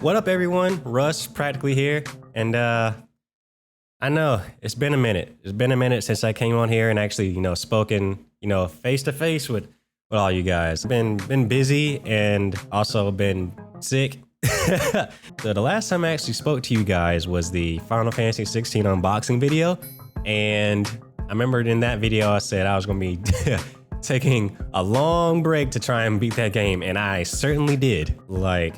What up, everyone? Russ, Practically here, and I know it's been a minute. It's been a minute since I came on here and actually, spoken, face to face with all you guys. Been busy and also been sick. So the last time I actually spoke to you guys was the Final Fantasy 16 unboxing video, and I remembered in that video I said I was gonna be taking a long break to try and beat that game, and I certainly did. Like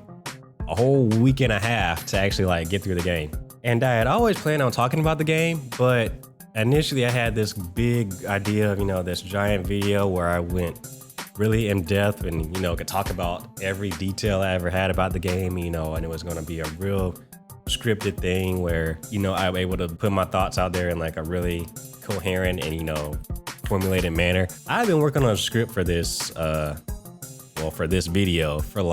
a whole week and a half to actually get through the game. And I had always planned on talking about the game, but initially I had this big idea of, this giant video where I went really in depth and, could talk about every detail I ever had about the game, and it was gonna be a real scripted thing where, I was able to put my thoughts out there in like a really coherent and, formulated manner. I've been working on a script for this, for this video for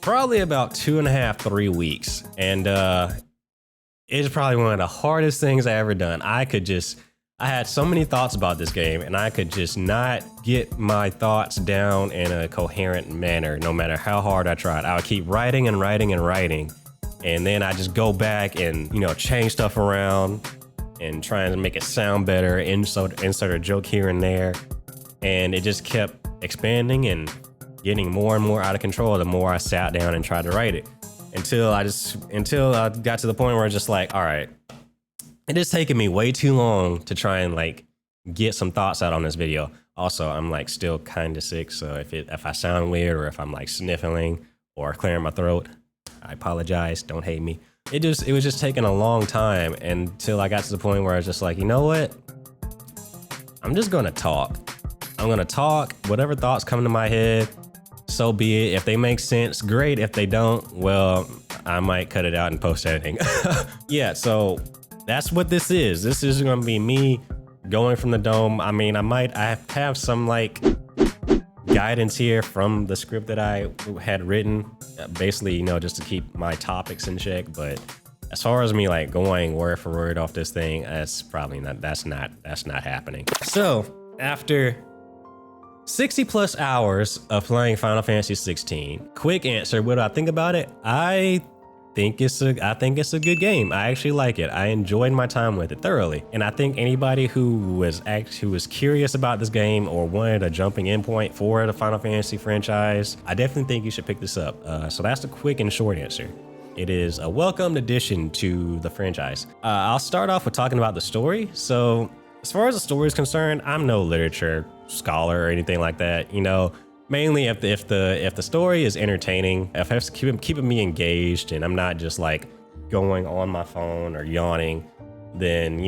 probably about 2.5, 3 weeks. And it's probably one of the hardest things I ever done. I had so many thoughts about this game and I could just not get my thoughts down in a coherent manner, no matter how hard I tried. I would keep writing and writing and writing. And then I just go back and, change stuff around and try and make it sound better, insert a joke here and there. And it just kept expanding and getting more and more out of control the more I sat down and tried to write it, until I got to the point where I was just like, all right, it is taking me way too long to try and get some thoughts out on this video. Also, I'm still kind of sick, so if I sound weird or if I'm sniffling or clearing my throat, I apologize. Don't hate me. It was just taking a long time until I got to the point where I was just like, you know what? I'm just gonna talk. I'm gonna talk. Whatever thoughts come to my head, so be it. If they make sense, great. If they don't, well, I might cut it out in post editing. Yeah, so that's what this is. This is gonna be me going from the dome. I mean, I have some guidance here from the script that I had written, basically, just to keep my topics in check. But as far as me going word for word off this thing, that's not happening. So after 60 plus hours of playing Final Fantasy 16. Quick answer, what do I think about it? I think it's a good game. I actually like it. I enjoyed my time with it thoroughly. And I think anybody who was curious about this game or wanted a jumping in point for the Final Fantasy franchise, I definitely think you should pick this up. So that's the quick and short answer. It is a welcomed addition to the franchise. I'll start off with talking about the story. So as far as the story is concerned, I'm no literature scholar or anything like that. Mainly if the story is entertaining, if it's keeping me engaged and I'm not just going on my phone or yawning, then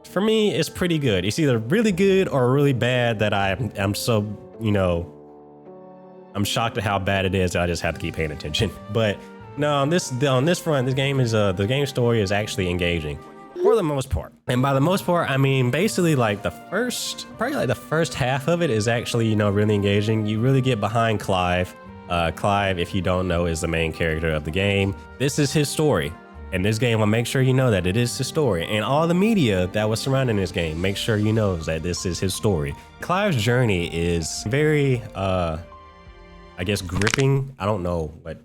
for me it's pretty good. It's either really good or really bad that I'm so I'm shocked at how bad it is that I just have to keep paying attention. But no, on this front, the game story is actually engaging. For the most part. And by the most part, I mean basically the first half of it is actually, really engaging. You really get behind Clive. Clive, if you don't know, is the main character of the game. This is his story. And this game will make sure you know that it is his story. And all the media that was surrounding this game, make sure you know that this is his story. Clive's journey is very, I guess, gripping. I don't know what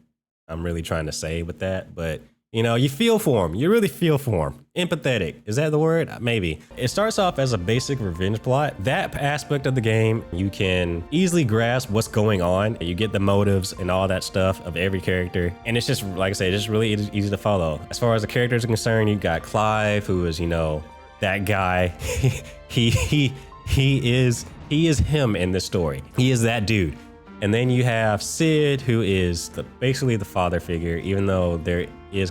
I'm really trying to say with that, but you feel for him. You really feel for him. Empathetic. Is that the word? Maybe. It starts off as a basic revenge plot. That aspect of the game, you can easily grasp what's going on. You get the motives and all that stuff of every character. And it's just, like I said, it's just really easy to follow. As far as the characters are concerned, you got Clive, who is, that guy. he is him in this story. He is that dude. And then you have Sid, who is basically the father figure, even though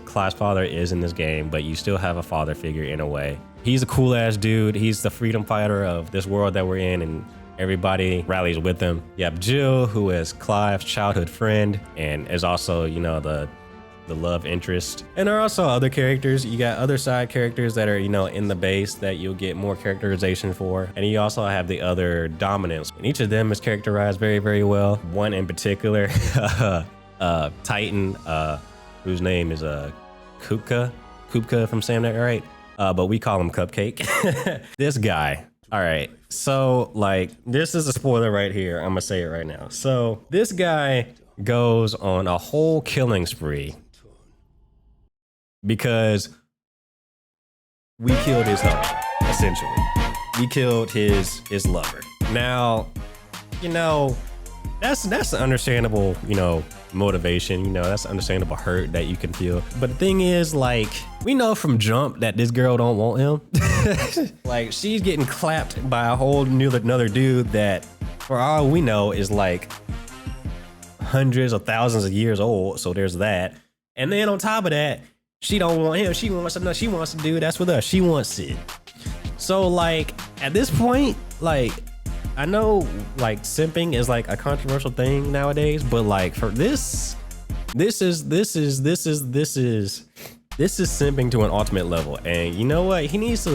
Clive's father is in this game, but you still have a father figure in a way. He's a cool ass dude. He's the freedom fighter of this world that we're in, and everybody rallies with him. You have Jill, who is Clive's childhood friend and is also, the love interest. And there are also other characters. You got other side characters that are, in the base that you'll get more characterization for. And you also have the other dominants. And each of them is characterized very, very well. One in particular, Titan, whose name is Kupka from Sam That Right? But we call him Cupcake. This guy. All right, so this is a spoiler right here. I'm gonna say it right now. So this guy goes on a whole killing spree because we killed his lover, essentially. We killed his lover. Now, you know, that's an understandable, you know, motivation, you know, that's understandable hurt that you can feel. But the thing is, like, we know from jump that this girl don't want him. Like, she's getting clapped by a whole another dude that, for all we know, is like hundreds of thousands of years old. So there's that. And then on top of that, she don't want him. She wants to do that's with us. She wants it. So like at this point, like, I know like simping is like a controversial thing nowadays, but like for this is simping to an ultimate level. And you know what? He needs to,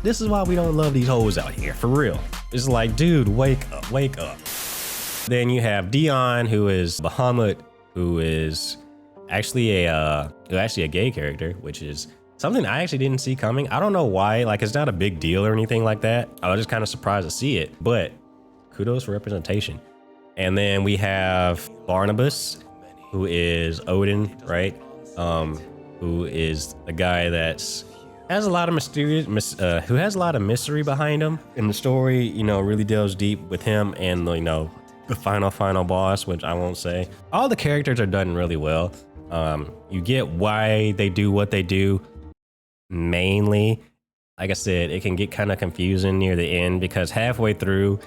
this is why we don't love these hoes out here, for real. It's like, dude, wake up, wake up. Then you have Dion, who is Bahamut, who is actually a gay character, which is something I actually didn't see coming. I don't know why, like it's not a big deal or anything like that. I was just kind of surprised to see it, but kudos for representation. And then we have Barnabas, who is Odin, right? Who is a guy that's has a lot of who has a lot of mystery behind him. And the story, you know, really delves deep with him and, you know, the final boss, which I won't say. All the characters are done really well. You get why they do what they do. Mainly, like I said, it can get kind of confusing near the end because halfway through,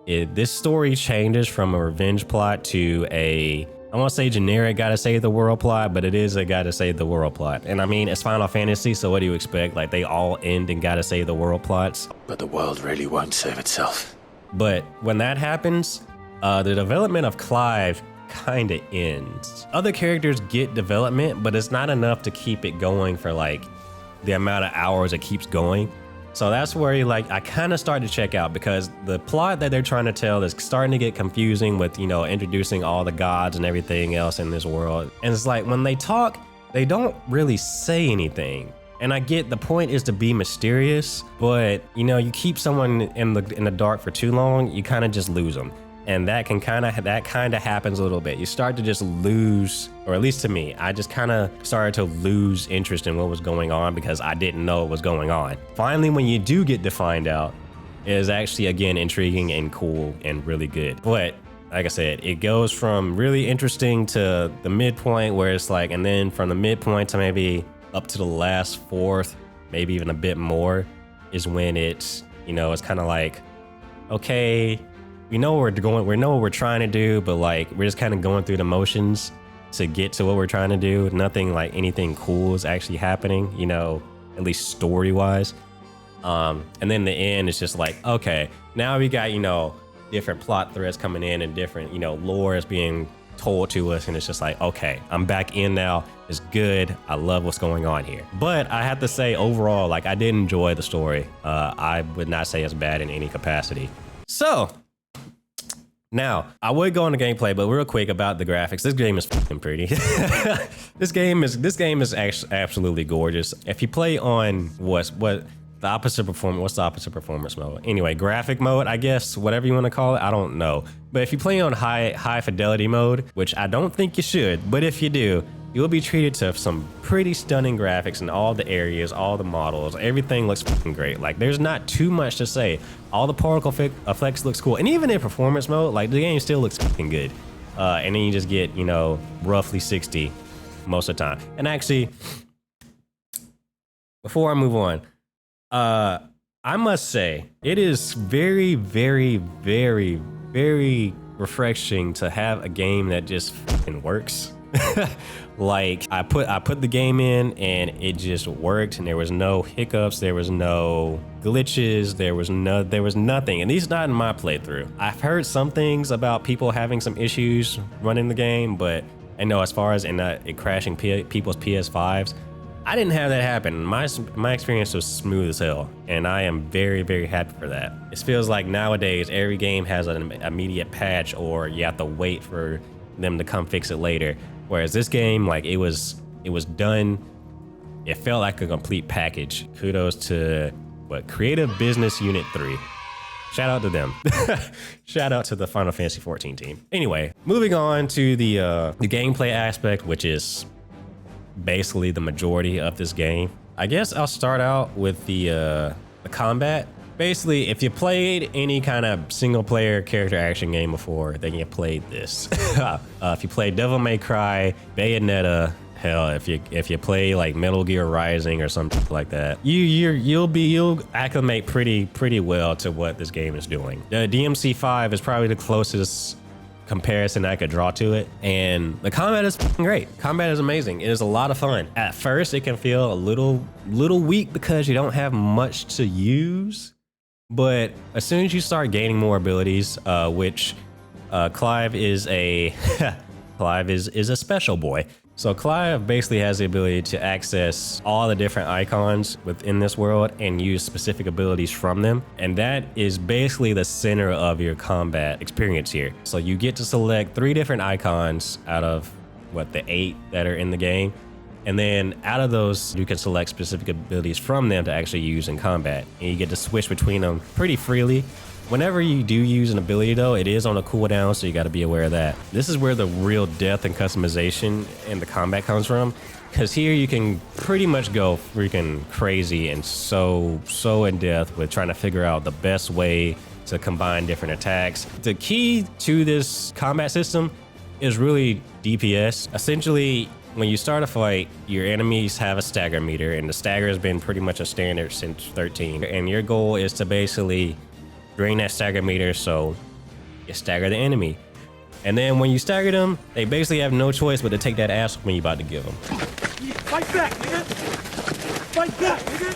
this story changes from a revenge plot to a, I won't say generic gotta save the world plot, but it is a gotta save the world plot. And I mean, it's Final Fantasy, so what do you expect? Like, they all end in gotta save the world plots. But the world really won't save itself. But when that happens, the development of Clive kind of ends. Other characters get development, but it's not enough to keep it going for like the amount of hours it keeps going. So that's where like I kind of started to check out because the plot that they're trying to tell is starting to get confusing with, you know, introducing all the gods and everything else in this world. And it's like when they talk, they don't really say anything. And I get the point is to be mysterious, but you know, you keep someone in the dark for too long, you kind of just lose them. And that kind of happens a little bit. You start to just lose, or at least to me, I just kind of started to lose interest in what was going on because I didn't know what was going on. Finally, when you do get to find out, it is actually, again, intriguing and cool and really good. But like I said, it goes from really interesting to the midpoint where it's like, and then from the midpoint to maybe up to the last fourth, maybe even a bit more, is when it's, you know, it's kind of like, okay, we know where we're going, we know what we're trying to do, but like we're just kind of going through the motions to get to what we're trying to do. Nothing like anything cool is actually happening, you know, at least story wise. And then the end is just like, okay, now we got, you know, different plot threads coming in and different, you know, lore is being told to us, and it's just like, okay, I'm back in now. It's good. I love what's going on here. But I have to say, overall, like I did enjoy the story. I would not say it's bad in any capacity. So now, I would go into gameplay, but real quick about the graphics. This game is fucking pretty. This game is actually absolutely gorgeous. If you play on what's the opposite performance mode? Anyway, graphic mode, I guess, whatever you want to call it, I don't know. But if you play on high fidelity mode, which I don't think you should, but if you do, you'll be treated to some pretty stunning graphics in all the areas, all the models, everything looks fucking great. Like there's not too much to say. All the particle effects looks cool. And even in performance mode, like the game still looks fucking good. And then you just get, you know, roughly 60 most of the time. And actually, before I move on, I must say it is very, very, very, very refreshing to have a game that just fucking works. Like I put the game in and it just worked, and there was no hiccups, there was no glitches, there was nothing, at least not in my playthrough. I've heard some things about people having some issues running the game, but I know as far as it crashing people's PS5s, I didn't have that happen. My experience was smooth as hell, and I am very, very happy for that. It feels like nowadays every game has an immediate patch, or you have to wait for them to come fix it later. Whereas this game, like it was done. It felt like a complete package. Kudos to Creative Business Unit 3. Shout out to them. Shout out to the Final Fantasy 14 team. Anyway, moving on to the gameplay aspect, which is basically the majority of this game. I guess I'll start out with the combat. Basically, if you played any kind of single player character action game before, then you played this. If you played Devil May Cry, Bayonetta, hell, if you play like Metal Gear Rising or something like that, you'll acclimate pretty well to what this game is doing. The DMC5 is probably the closest comparison I could draw to it, and the combat is great. Combat is amazing. It is a lot of fun. At first, it can feel a little weak because you don't have much to use, but as soon as you start gaining more abilities, which Clive is a Clive is a special boy. So Clive basically has the ability to access all the different icons within this world and use specific abilities from them. And that is basically the center of your combat experience here. So you get to select 3 different icons out of the 8 that are in the game. And then out of those, you can select specific abilities from them to actually use in combat. And you get to switch between them pretty freely. Whenever you do use an ability though, it is on a cooldown, so you gotta be aware of that. This is where the real depth and customization in the combat comes from, because here you can pretty much go freaking crazy and so in depth with trying to figure out the best way to combine different attacks. The key to this combat system is really DPS. Essentially, when you start a fight, your enemies have a stagger meter, and the stagger has been pretty much a standard since 13. And your goal is to basically drain that stagger meter so you stagger the enemy. And then when you stagger them, they basically have no choice but to take that ass when you're about to give them. Fight back, nigga! Fight back, nigga!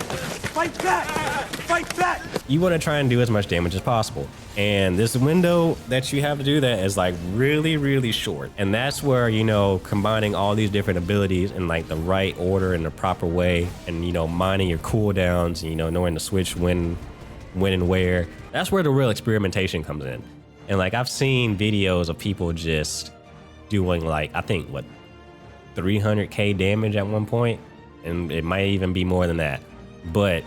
Fight back! Fight back! You want to try and do as much damage as possible. And this window that you have to do that is like really short. And that's where, you know, combining all these different abilities in like the right order and the proper way, and, you know, minding your cooldowns and, you know, knowing to switch when and where. That's where the real experimentation comes in. And like I've seen videos of people just doing like, I think 300k damage at one point, and it might even be more than that. But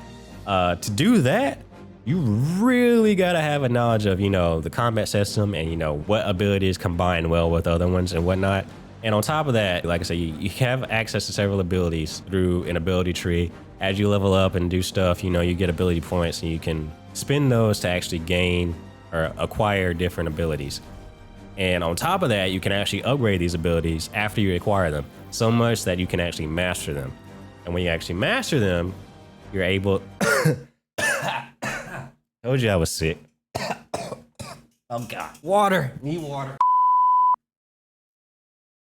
to do that, you really gotta have a knowledge of, you know, the combat system and, you know, what abilities combine well with other ones and whatnot. And on top of that, like I said, you have access to several abilities through an ability tree. As you level up and do stuff, you know, you get ability points, and you can spend those to actually gain or acquire different abilities. And on top of that, you can actually upgrade these abilities after you acquire them, so much that you can actually master them. And when you actually master them, you're able... Told you I was sick. Oh God, water, need water.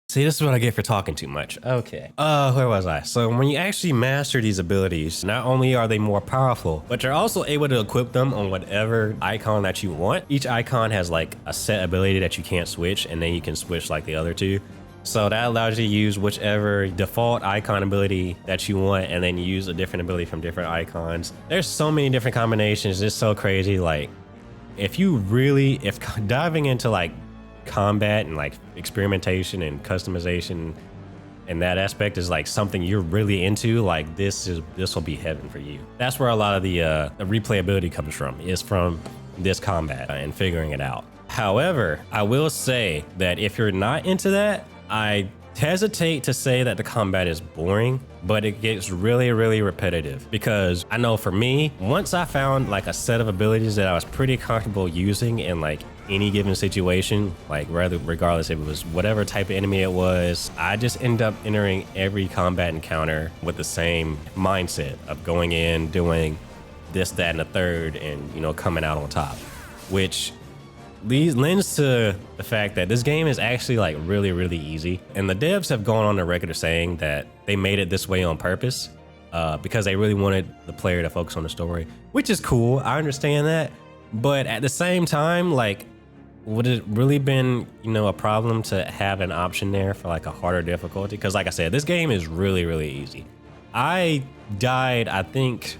See, this is what I get for talking too much. Okay. Where was I? So when you actually master these abilities, not only are they more powerful, but you're also able to equip them on whatever icon that you want. Each icon has like a set ability that you can't switch, and then you can switch like the other two. So that allows you to use whichever default icon ability that you want, and then use a different ability from different icons. There's so many different combinations. It's so crazy. Like, if diving into like combat and like experimentation and customization and that aspect is like something you're really into, like this will be heaven for you. That's where a lot of the replayability comes from, is from this combat and figuring it out. However, I will say that if you're not into that, I hesitate to say that the combat is boring, but it gets really repetitive. Because I know for me, once I found like a set of abilities that I was pretty comfortable using in like any given situation, like regardless if it was whatever type of enemy it was, I just end up entering every combat encounter with the same mindset of going in, doing this, that, and the third, and, you know, coming out on top, which lends to the fact that this game is actually like really easy. And the devs have gone on the record of saying that they made it this way on purpose because they really wanted the player to focus on the story, which is cool. I understand that. But at the same time, like, would it really been, you know, a problem to have an option there for like a harder difficulty? Because like I said, this game is really easy. I died, I think,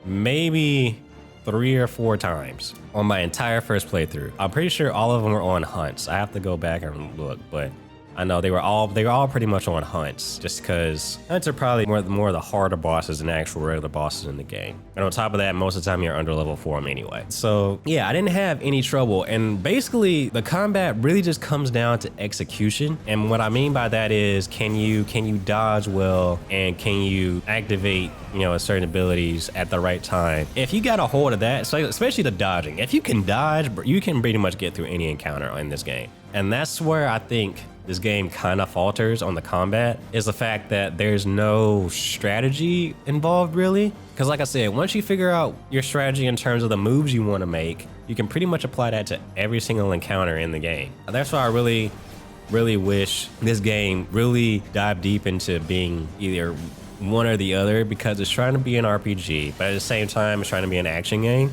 maybe 3 or 4 times on my entire first playthrough. I'm pretty sure all of them were on hunts. I have to go back and look, but I know they were all pretty much on hunts, just because hunts are probably more of the harder bosses than actual regular bosses in the game. And on top of that, most of the time you're under level for them anyway. So yeah, I didn't have any trouble. And basically the combat really just comes down to execution. And what I mean by that is, can you dodge well, and can you activate, you know, certain abilities at the right time? If you got a hold of that, so especially the dodging, if you can dodge, you can pretty much get through any encounter in this game. And that's where I think this game kind of falters on the combat, is the fact that there's no strategy involved really. Because like I said, once you figure out your strategy in terms of the moves you want to make, you can pretty much apply that to every single encounter in the game. That's why I really wish this game really dived deep into being either one or the other, because it's trying to be an RPG, but at the same time it's trying to be an action game.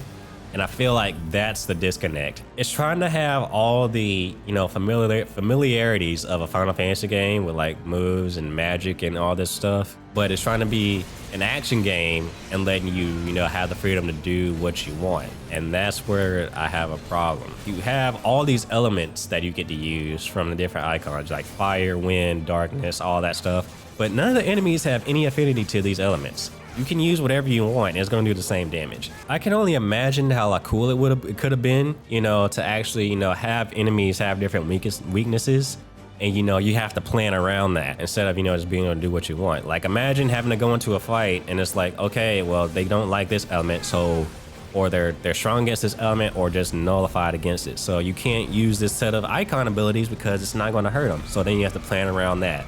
And I feel like that's the disconnect. It's trying to have all the, you know, familiarities of a Final Fantasy game with like moves and magic and all this stuff, but it's trying to be an action game and letting you, you know, have the freedom to do what you want. And that's where I have a problem. You have all these elements that you get to use from the different icons, like fire, wind, darkness, all that stuff, but none of the enemies have any affinity to these elements. You can use whatever you want and it's gonna do the same damage. I can only imagine how like cool it could have been, you know, to actually, you know, have enemies have different weaknesses, and you know, you have to plan around that instead of, you know, just being able to do what you want. Like imagine having to go into a fight and it's like, okay, well, they don't like this element, so, or they're strong against this element or just nullified against it. So you can't use this set of icon abilities because it's not gonna hurt them. So then you have to plan around that.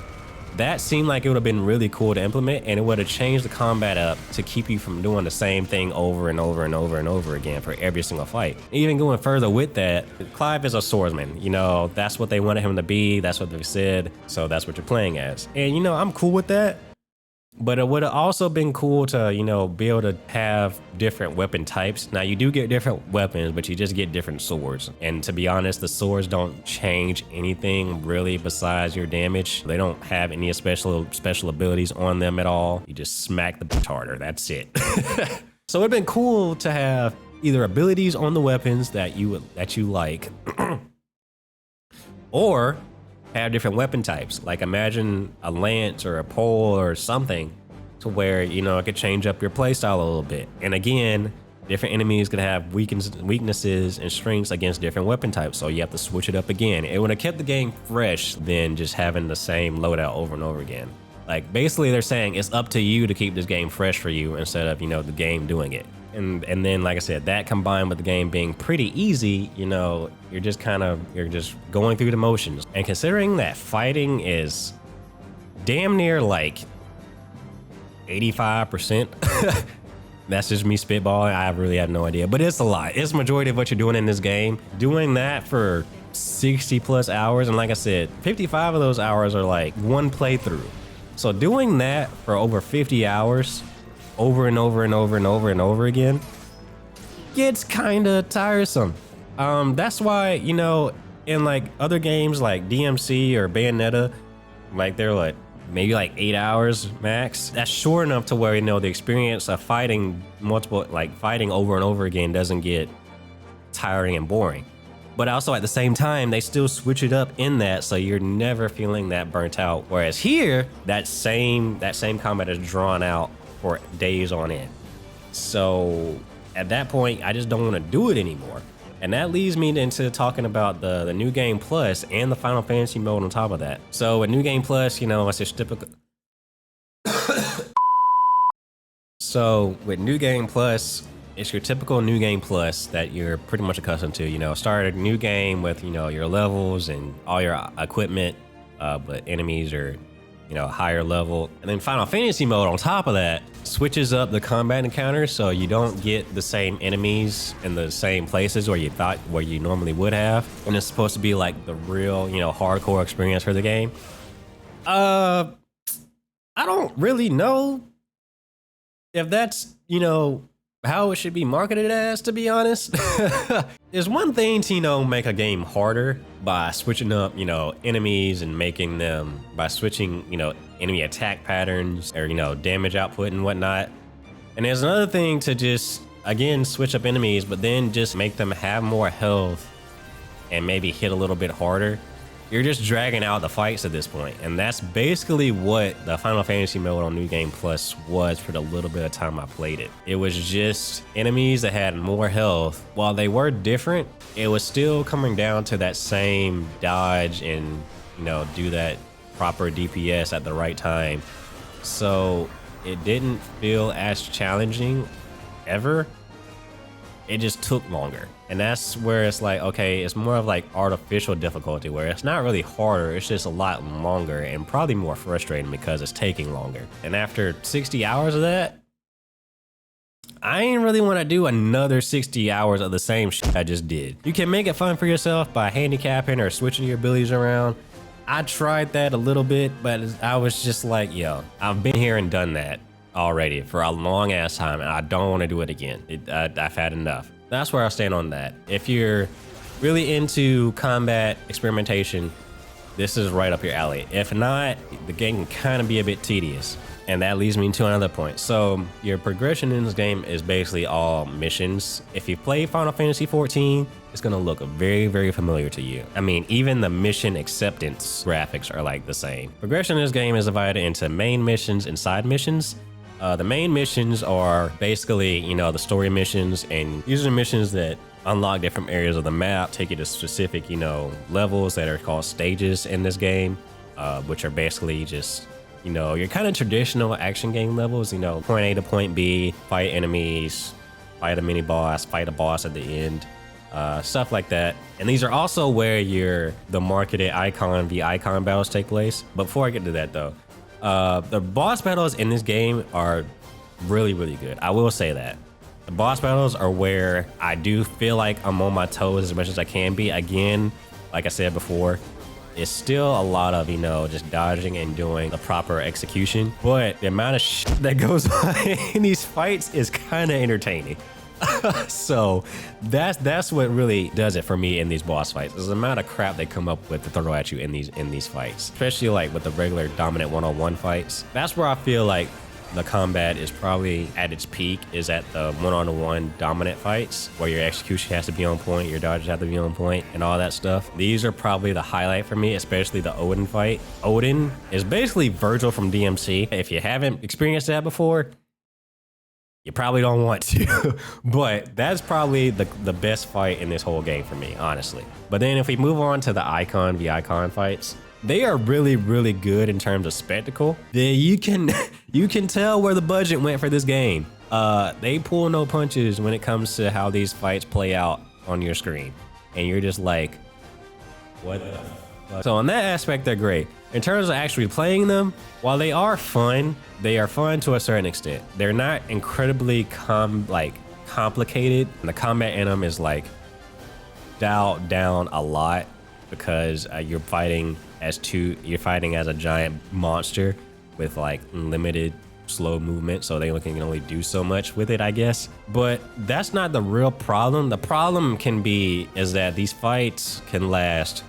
That seemed like it would have been really cool to implement, and it would have changed the combat up to keep you from doing the same thing over and over and over and over again for every single fight. Even going further with that, Clive is a swordsman. You know, that's what they wanted him to be. That's what they said. So that's what you're playing as. And, you know, I'm cool with that. But it would have also been cool to, you know, be able to have different weapon types. Now, you do get different weapons, but you just get different swords. And to be honest, the swords don't change anything really besides your damage. They don't have any special abilities on them at all. You just smack the bitch harder. That's it. So it'd been cool to have either abilities on the weapons that you like, or have different weapon types. Like imagine a lance or a pole or something to where, you know, it could change up your playstyle a little bit. And again, different enemies could have weaknesses and strengths against different weapon types. So you have to switch it up again. It would have kept the game fresh than just having the same loadout over and over again. Like basically they're saying it's up to you to keep this game fresh for you instead of, you know, the game doing it. And then, like I said, that combined with the game being pretty easy, you know, you're just going through the motions. And considering that fighting is damn near like 85%, that's just me spitballing. I really have no idea, but it's a lot. It's the majority of what you're doing in this game. Doing that for 60 plus hours. And like I said, 55 of those hours are like one playthrough. So doing that for over 50 hours, over and over and over and over and over again, gets kind of tiresome. That's why, you know, in like other games like DMC or Bayonetta, like they're like maybe like 8 hours max. That's short enough to where, you know, the experience of fighting fighting over and over again doesn't get tiring and boring. But also at the same time, they still switch it up in that, so you're never feeling that burnt out. Whereas here, that same combat is drawn out for days on end. So at that point, I just don't want to do it anymore. And that leads me into talking about the New Game Plus and the Final Fantasy mode on top of that. So with New Game Plus, you know, it's just typical. So with New Game Plus, it's your typical New Game Plus that you're pretty much accustomed to. You know, start a new game with, you know, your levels and all your equipment, but enemies are, you know, higher level. And then Final Fantasy mode on top of that switches up the combat encounters, so you don't get the same enemies in the same places where you normally would have. And it's supposed to be like the real, you know, hardcore experience for the game. I don't really know if that's, you know, how it should be marketed as, to be honest. There's one thing to, you know, make a game harder by switching up, you know, enemies and making them, by switching, you know, enemy attack patterns or, you know, damage output and whatnot. And there's another thing to just, again, switch up enemies, but then just make them have more health and maybe hit a little bit harder. you're just dragging out the fights at this point. And that's basically what the Final Fantasy mode on New Game Plus was for the little bit of time I played it. It was just enemies that had more health. While they were different, it was still coming down to that same dodge and, you know, do that proper DPS at the right time. So it didn't feel as challenging ever. It just took longer. And that's where it's like, okay, it's more of like artificial difficulty where it's not really harder, it's just a lot longer and probably more frustrating because it's taking longer. And after 60 hours of that, I ain't really want to do another 60 hours of the same shit I just did. You can make it fun for yourself by handicapping or switching your abilities around. I tried that a little bit, but I was just like, yo, I've been here and done that already for a long ass time, and I don't want to do it again. I've had enough. That's where I stand on that. If you're really into combat experimentation, this is right up your alley. If not, the game can kind of be a bit tedious. And that leads me to another point. So your progression in this game is basically all missions. If you play Final Fantasy 14, it's gonna look very, very familiar to you. I mean, even the mission acceptance graphics are like the same. Progression in this game is divided into main missions and side missions. The main missions are basically, you know, the story missions, and these are missions that unlock different areas of the map, take you to specific, you know, levels that are called stages in this game, which are basically just, you know, your kind of traditional action game levels, you know, point A to point B, fight enemies, fight a mini boss, fight a boss at the end, stuff like that. And these are also where the marketed icon v icon battles take place. But before I get to that though, the boss battles in this game are really, really good. I will say that. The boss battles are where I do feel like I'm on my toes as much as I can be. Again, like I said before, it's still a lot of, you know, just dodging and doing the proper execution. But the amount of shit that goes on in these fights is kind of entertaining. So that's what really does it for me in these boss fights. Is the amount of crap they come up with to throw at you in these fights, especially like with the regular dominant one-on-one fights. That's where I feel like the combat is probably at its peak, is at the one-on-one dominant fights where your execution has to be on point, your dodges have to be on point, and all that stuff. These are probably the highlight for me, especially the Odin fight. Odin is basically Virgil from DMC. If you haven't experienced that before, you probably don't want to, but that's probably the best fight in this whole game for me, honestly. But then if we move on to the icon v icon fights, they are really, really good in terms of spectacle. You can tell where the budget went for this game. They pull no punches when it comes to how these fights play out on your screen. And you're just like, what the fuck? So in that aspect, they're great. In terms of actually playing them, while they are fun to a certain extent. They're not incredibly complicated. And the combat in them is like dialed down a lot because you're fighting as a giant monster with like limited slow movement, so they can only do so much with it, I guess. But that's not the real problem. The problem is that these fights can last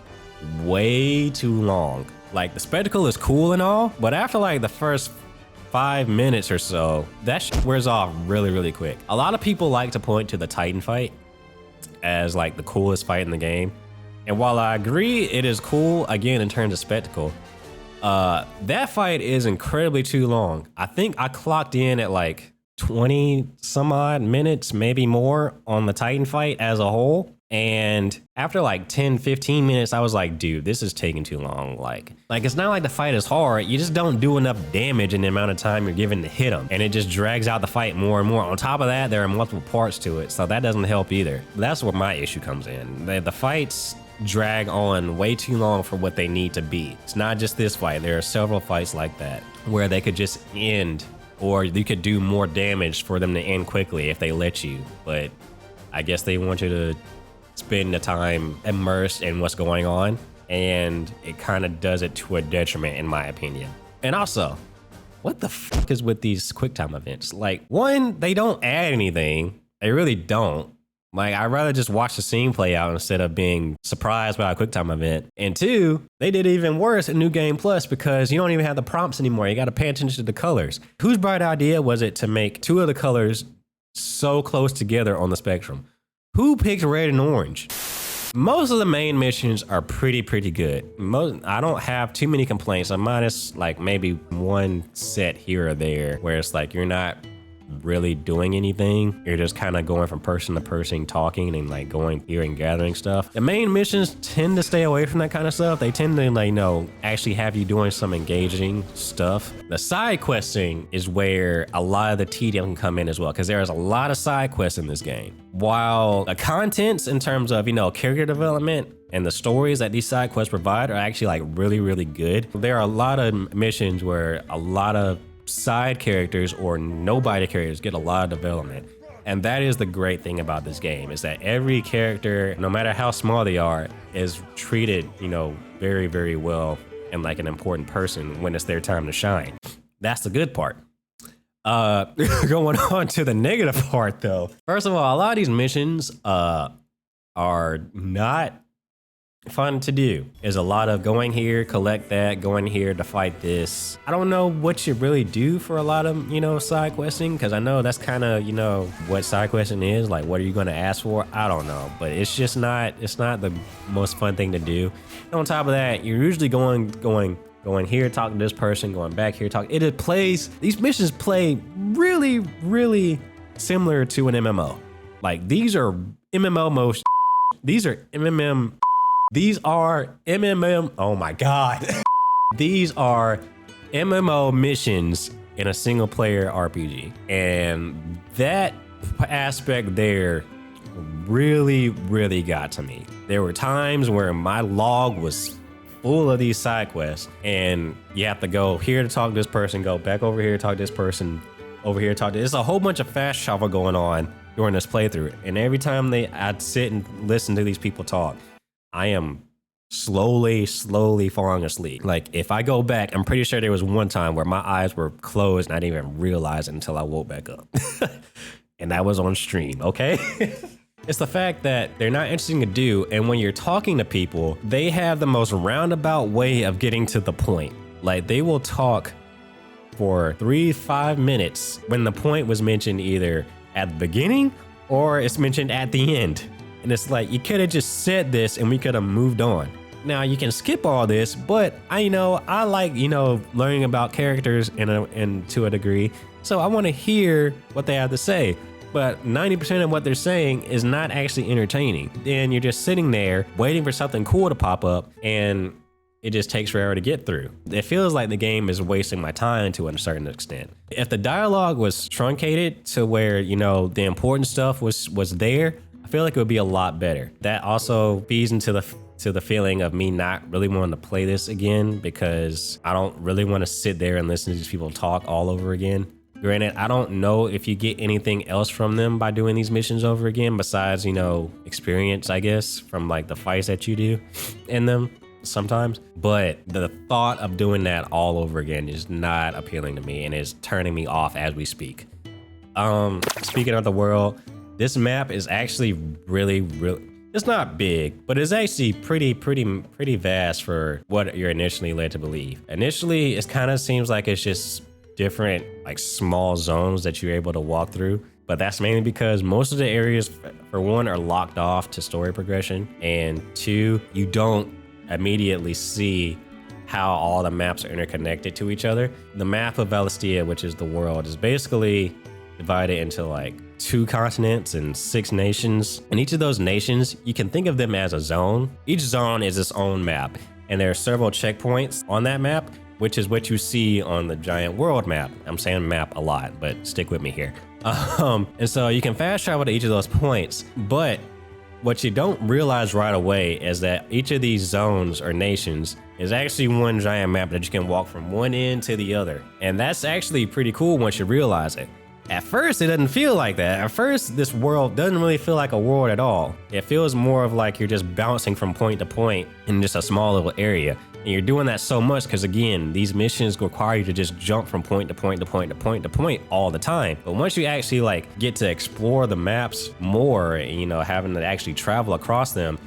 way too long. Like, the spectacle is cool and all, but after like the first 5 minutes or so, that shit wears off really, really quick. A lot of people like to point to the Titan fight as like the coolest fight in the game. And while I agree it is cool, again, in terms of spectacle, that fight is incredibly too long. I think I clocked in at like 20 some odd minutes, maybe more, on the Titan fight as a whole. And after like 10, 15 minutes, I was like, dude, this is taking too long. Like it's not like the fight is hard. You just don't do enough damage in the amount of time you're given to hit them. And it just drags out the fight more and more. On top of that, there are multiple parts to it, so that doesn't help either. But that's where my issue comes in. The fights drag on way too long for what they need to be. It's not just this fight. There are several fights like that where they could just end, or you could do more damage for them to end quickly if they let you. But I guess they want you to spend the time immersed in what's going on, and it kind of does it to a detriment, in my opinion. And also, what the fuck is with these QuickTime events? Like, one, they don't add anything. They really don't. Like, I'd rather just watch the scene play out instead of being surprised by a QuickTime event. And two, they did even worse in New Game Plus because you don't even have the prompts anymore. You got to pay attention to the colors. Whose bright idea was it to make two of the colors so close together on the spectrum? Who picked red and orange? Most of the main missions are pretty good. I don't have too many complaints. I'm minus like maybe one set here or there where it's like you're not really doing anything. You're just kind of going from person to person, talking and like going here and gathering stuff. The main missions tend to stay away from that kind of stuff. They tend to like, actually have you doing some engaging stuff. The side questing is where a lot of the tedium can come in as well, because there is a lot of side quests in this game. While the contents in terms of, character development and the stories that these side quests provide are actually like really good. There are a lot of missions where a lot of side characters or nobody characters get a lot of development. And that is the great thing about this game, is that every character, no matter how small they are, is treated, very well and like an important person when it's their time to shine. That's the good part. Going on to the negative part though. First of all, a lot of these missions are not fun to do. There's a lot of going here, collect that, going here to fight this. I don't know what you really do for a lot of, side questing, because I know that's kind of, what side questing is. Like, what are you going to ask for? I don't know, but it's just not, it's not the most fun thing to do. And on top of that, you're usually going here, talking to this person, going back here, talking. These missions play really similar to an MMO. Like, these are MMO oh my God. These are MMO missions in a single player RPG. And that aspect there really got to me. There were times where my log was full of these side quests and you have to go here to talk to this person, go back over here, talk to this person, over here, talk to this. There's a whole bunch of fast travel going on during this playthrough. And every time I'd sit and listen to these people talk, I am slowly falling asleep. Like, if I go back, I'm pretty sure there was one time where my eyes were closed and I didn't even realize it until I woke back up. And that was on stream, okay? It's the fact that they're not interesting to do, and when you're talking to people, they have the most roundabout way of getting to the point. Like, they will talk for 3-5 minutes when the point was mentioned either at the beginning or it's mentioned at the end. And it's like, you could have just said this and we could have moved on. Now you can skip all this, but I like, learning about characters and to a degree. So I want to hear what they have to say. But 90% of what they're saying is not actually entertaining. Then you're just sitting there waiting for something cool to pop up and it just takes forever to get through. It feels like the game is wasting my time to a certain extent. If the dialogue was truncated to where, the important stuff was there, I feel like it would be a lot better. That also feeds into the feeling of me not really wanting to play this again, because I don't really want to sit there and listen to these people talk all over again. Granted, I don't know if you get anything else from them by doing these missions over again besides, experience, I guess, from like the fights that you do in them sometimes. But the thought of doing that all over again is not appealing to me and is turning me off as we speak. Speaking of the world, this map is actually really, it's not big, but it's actually pretty vast for what you're initially led to believe. Initially, it kind of seems like it's just different, like, small zones that you're able to walk through. But that's mainly because most of the areas, for one, are locked off to story progression. And two, you don't immediately see how all the maps are interconnected to each other. The map of Valistia, which is the world, is basically divided into like 2 continents and 6 nations. And each of those nations, you can think of them as a zone. Each zone is its own map. And there are several checkpoints on that map, which is what you see on the giant world map. I'm saying map a lot, but stick with me here. And so you can fast travel to each of those points, but what you don't realize right away is that each of these zones or nations is actually one giant map that you can walk from one end to the other. And that's actually pretty cool once you realize it. At first, it doesn't feel like that. At first, this world doesn't really feel like a world at all. It feels more of like you're just bouncing from point to point in just a small little area. And you're doing that so much because, again, these missions require you to just jump from point to point to point to point to point all the time. But once you actually like get to explore the maps more, and, having to actually travel across them,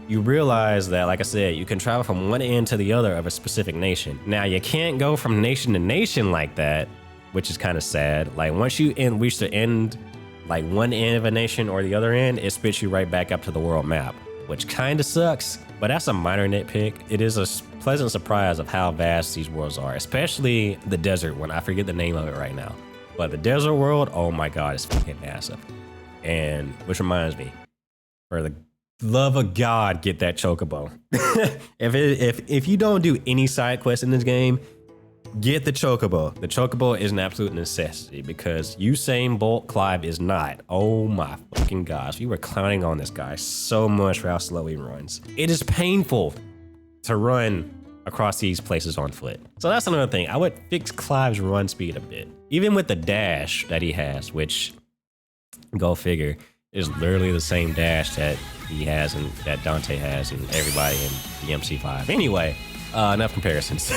you realize that, like I said, you can travel from one end to the other of a specific nation. Now, you can't go from nation to nation like that, which is kind of sad. Like, once you reach the end, like one end of a nation or the other end, it spits you right back up to the world map. which kind of sucks, but that's a minor nitpick. It is a pleasant surprise of how vast these worlds are, especially the desert one. I forget the name of it right now, but the desert world, oh my God, it's fucking massive. And which reminds me, for the love of God, get that chocobo. if you don't do any side quests in this game, get the chocobo. The chocobo is an absolute necessity because Usain Bolt Clive is not. Oh my fucking gosh, we were clowning on this guy so much for how slow he runs. It is painful to run across these places on foot. So that's another thing. I would fix Clive's run speed a bit. Even with the dash that he has, which, go figure, is literally the same dash that he has and that Dante has and everybody in the MC5. Anyway, enough comparisons.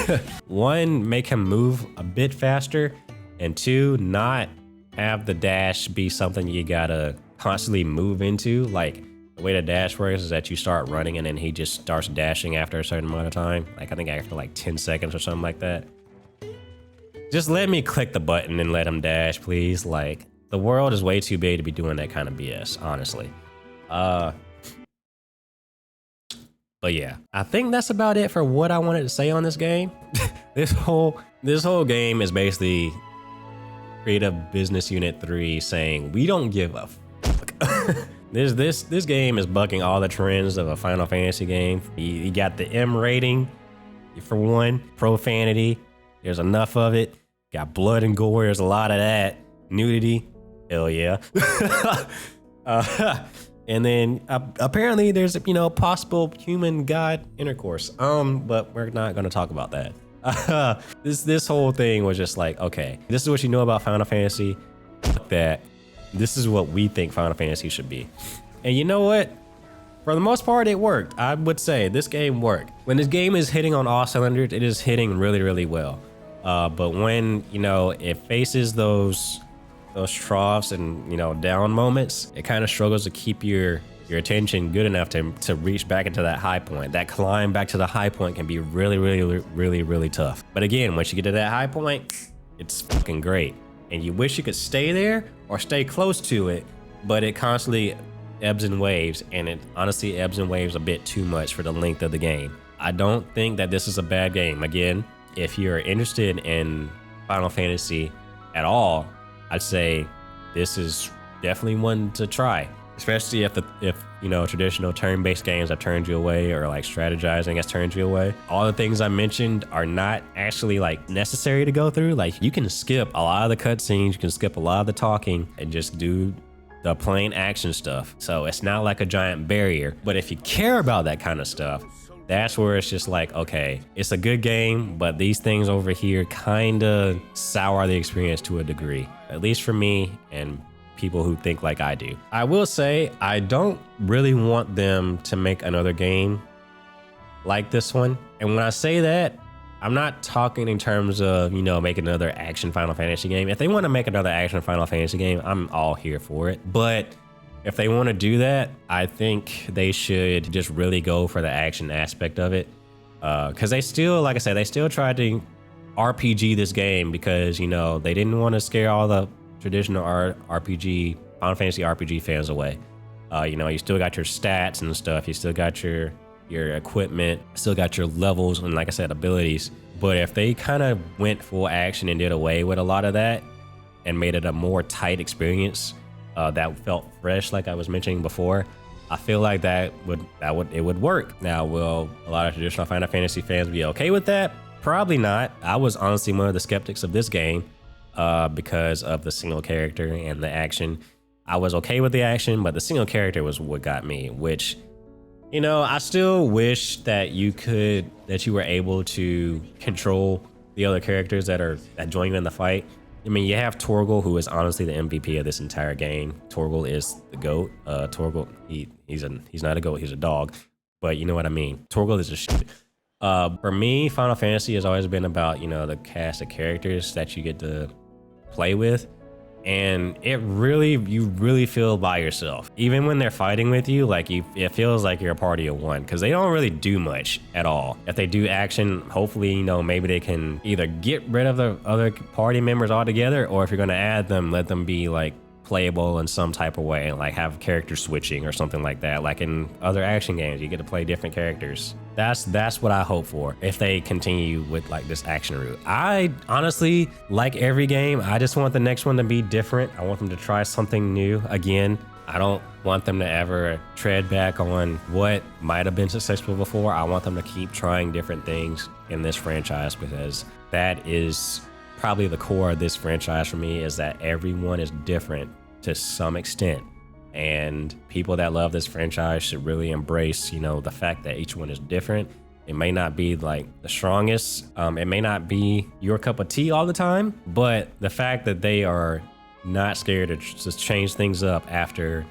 One, make him move a bit faster, and two, not have the dash be something you gotta constantly move into. Like, the way the dash works is that you start running and then he just starts dashing after a certain amount of time. Like, I think after like 10 seconds or something like that. Just let me click the button and let him dash, please. Like, the world is way too big to be doing that kind of BS, honestly. But yeah, I think that's about it for what I wanted to say on this game. This whole game is basically Creative Business Unit 3 saying, we don't give a fuck. This game is bucking all the trends of a Final Fantasy game. You got the M rating, for one, profanity. There's enough of it. Got blood and gore, there's a lot of that. Nudity, hell yeah. And then apparently there's, possible human god intercourse. But we're not gonna talk about that. This whole thing was just like, okay, this is what you know about Final Fantasy. Fuck that. This is what we think Final Fantasy should be. And you know what? For the most part, it worked. I would say this game worked. When this game is hitting on all cylinders, it is hitting really, really well. But when, it faces those troughs and, down moments, it kind of struggles to keep your attention good enough to reach back into that high point. That climb back to the high point can be really, really, really, really tough. But again, once you get to that high point, it's fucking great. And you wish you could stay there or stay close to it, but it constantly ebbs and waves, and it honestly ebbs and waves a bit too much for the length of the game. I don't think that this is a bad game. Again, if you're interested in Final Fantasy at all, I'd say this is definitely one to try, especially if traditional turn-based games have turned you away, or like strategizing has turned you away. All the things I mentioned are not actually like necessary to go through. Like, you can skip a lot of the cutscenes, you can skip a lot of the talking and just do the plain action stuff. So it's not like a giant barrier. But if you care about that kind of stuff, that's where it's just like, okay, it's a good game, but these things over here kind of sour the experience to a degree, at least for me and people who think like I do. I will say, I don't really want them to make another game like this one. And when I say that, I'm not talking in terms of, making another action Final Fantasy game. If they want to make another action Final Fantasy game, I'm all here for it. But if they want to do that, I think they should just really go for the action aspect of it. Because they still, like I said, they still tried to RPG this game because, they didn't want to scare all the traditional RPG, Final Fantasy RPG fans away. You still got your stats and stuff. You still got your equipment, still got your levels and, like I said, abilities. But if they kind of went full action and did away with a lot of that and made it a more tight experience that felt fresh, like I was mentioning before, I feel like it would work. Now, will a lot of traditional Final Fantasy fans be okay with that? Probably not. I was honestly one of the skeptics of this game because of the single character and the action. I was okay with the action, but the single character was what got me, which, I still wish that you were able to control the other characters that join you in the fight. I mean, you have Torgal, who is honestly the MVP of this entire game. Torgal is the GOAT. Torgal, he's not a GOAT, he's a dog. But you know what I mean. Torgal is a shit. For me, Final Fantasy has always been about, the cast of characters that you get to play with. And you really feel by yourself. Even when they're fighting with you, it feels like you're a party of one, because they don't really do much at all. If they do action, hopefully, maybe they can either get rid of the other party members altogether, or if you're gonna add them, let them be like playable in some type of way, like have character switching or something like that. Like in other action games, you get to play different characters. That's what I hope for if they continue with like this action route. I honestly, like every game, I just want the next one to be different. I want them to try something new again. I don't want them to ever tread back on what might have been successful before. I want them to keep trying different things in this franchise, because that is probably the core of this franchise for me, is that everyone is different to some extent. And people that love this franchise should really embrace, you know, the fact that each one is different. It may not be like the strongest. It may not be your cup of tea all the time, but the fact that they are not scared to just change things up after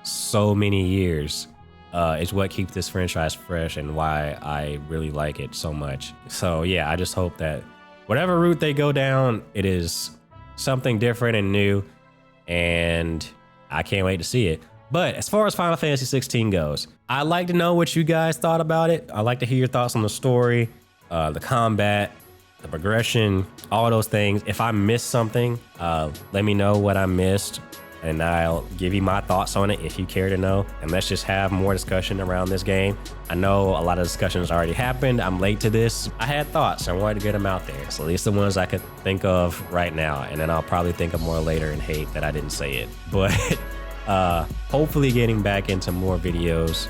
so many years is what keeps this franchise fresh and why I really like it so much. So yeah, I just hope that whatever route they go down, it is something different and new, and I can't wait to see it. But as far as Final Fantasy 16 goes, I'd like to know what you guys thought about it. I'd like to hear your thoughts on the story, the combat, the progression, all those things. If I missed something, let me know what I missed, and I'll give you my thoughts on it if you care to know. And let's just have more discussion around this game. I know a lot of discussions already happened. I'm late to this. I had thoughts. I wanted to get them out there. So at least the ones I could think of right now. And then I'll probably think of more later and hate that I didn't say it. But hopefully getting back into more videos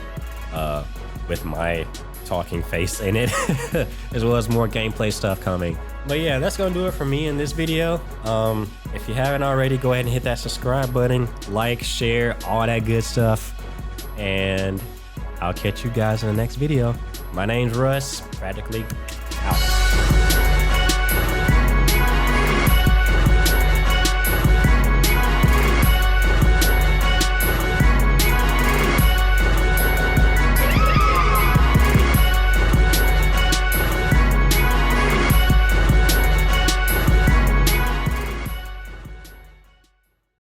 with my talking face in it, as well as more gameplay stuff coming. But yeah, that's gonna do it for me in this video. If you haven't already, go ahead and hit that subscribe button, like, share, all that good stuff, and I'll catch you guys in the next video. My name's Russ, Practikally.